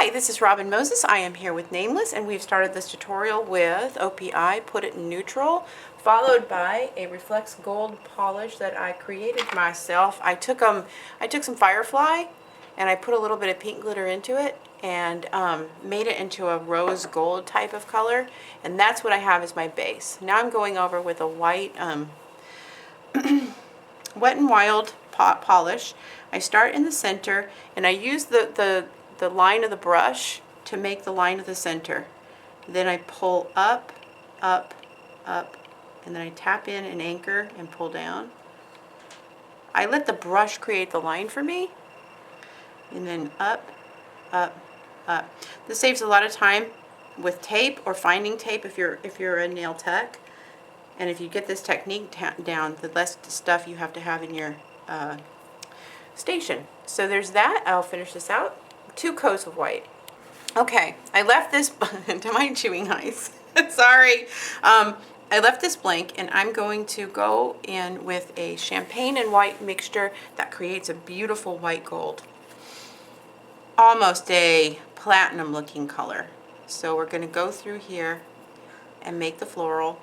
Hi, this is Robin Moses. I am here with Nameless, and we've started this tutorial with OPI, Put It in Neutral, followed by a Reflex Gold polish that I created myself. I took some Firefly, and I put a little bit of pink glitter into it, and made it into a rose gold type of color, and that's what I have as my base. Now I'm going over with a white Wet n Wild polish. I start in the center, and I use the line of the brush to make the line of the center. Then I pull up, up, up, and then I tap in and anchor and pull down. I let the brush create the line for me, and then up, up, up. This saves a lot of time with tape or finding tape if you're a nail tech. And if you get this technique down, the less stuff you have to have in your station. So there's that. I'll finish this out. 2 coats of white. Okay, I left this to my chewing eyes. Sorry. I left this blank, and I'm going to go in with a champagne and white mixture that creates a beautiful white gold. Almost a platinum looking color. So we're going to go through here and make the floral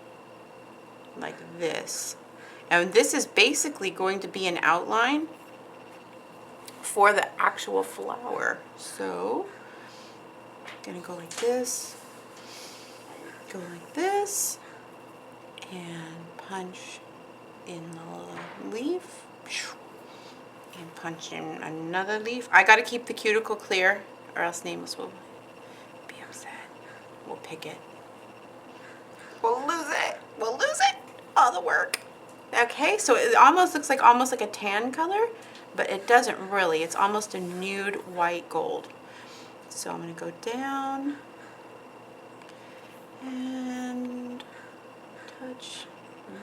like this. And this is basically going to be an outline for the actual flower. So I'm going to go like this, go like this, and punch in the leaf, and punch in another leaf. I got to keep the cuticle clear, or else Nameless will be upset. We'll pick it. We'll lose it. We'll lose it. All the work. Okay, so it almost looks like a tan color, but it doesn't really. It's almost a nude white gold. So I'm going to go down and touch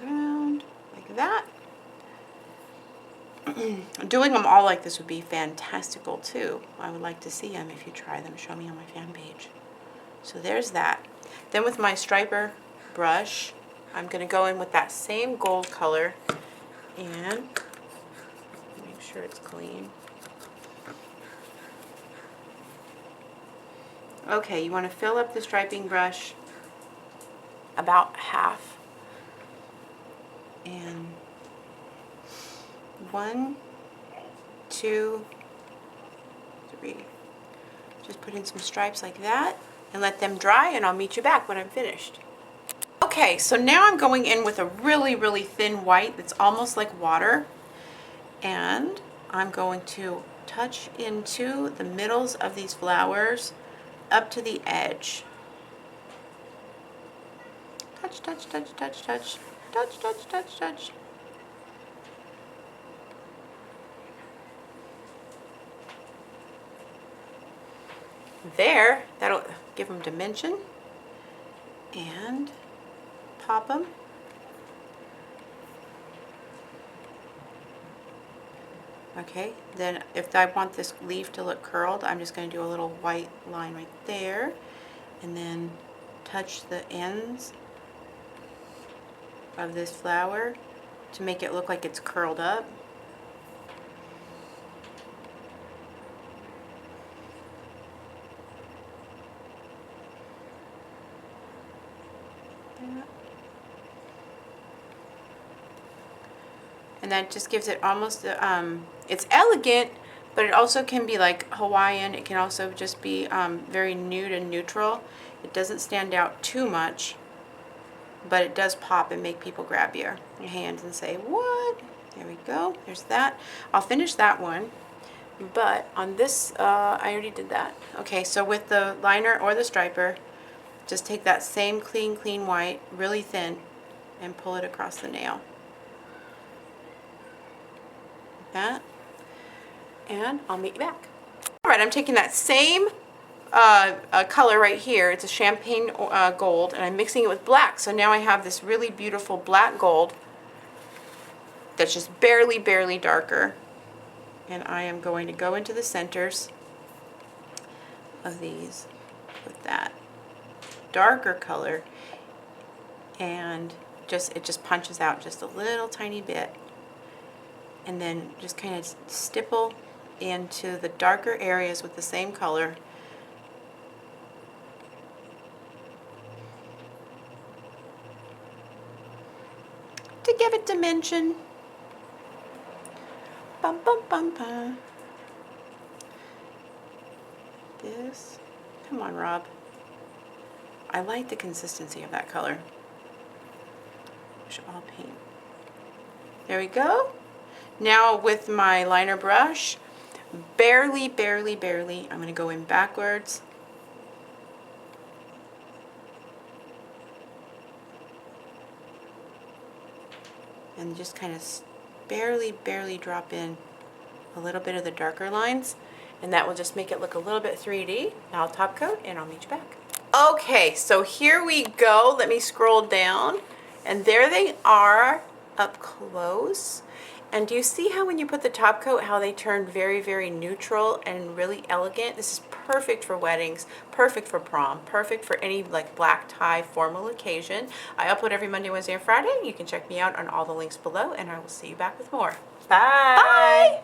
around like that. Doing them all like this would be fantastical too. I would like to see them. If you try them, show me on my fan page. So there's that. Then with my striper brush, I'm going to go in with that same gold color and make sure it's clean. Okay, you want to fill up the striping brush about half. And 1, 2, 3. Just put in some stripes like that and let them dry, and I'll meet you back when I'm finished. Okay, so now I'm going in with a really, really thin white that's almost like water, and I'm going to touch into the middles of these flowers up to the edge. Touch, touch, touch, touch, touch, touch, touch, touch, touch. There, that'll give them dimension, and pop them. Okay, then if I want this leaf to look curled, I'm just going to do a little white line right there, and then touch the ends of this flower to make it look like it's curled up. And that just gives it almost, it's elegant, but it also can be like Hawaiian. It can also just be very nude and neutral. It doesn't stand out too much, but it does pop and make people grab your hands and say, what? There we go. There's that. I'll finish that one. But on this, I already did that. Okay, so with the liner or the striper, just take that same clean white, really thin, and pull it across the nail. That, and I'll meet you back. Alright, I'm taking that same color right here. It's a champagne gold, and I'm mixing it with black. So now I have this really beautiful black gold that's just barely darker. And I am going to go into the centers of these with that darker color, and it just punches out just a little tiny bit. And then just kind of stipple into the darker areas with the same color mention. Bum, bum, bum, bum. This. Come on, Rob. I like the consistency of that color. All paint. There we go. Now with my liner brush, barely, I'm going to go in backwards. And just kind of barely drop in a little bit of the darker lines. And that will just make it look a little bit 3D. Now I'll top coat and I'll meet you back. Okay, so here we go. Let me scroll down. And there they are up close. And do you see how when you put the top coat, how they turn very neutral and really elegant? This is perfect for weddings, perfect for prom, perfect for any like black tie formal occasion. I upload every Monday, Wednesday, and Friday. You can check me out on all the links below, and I will see you back with more. Bye. Bye.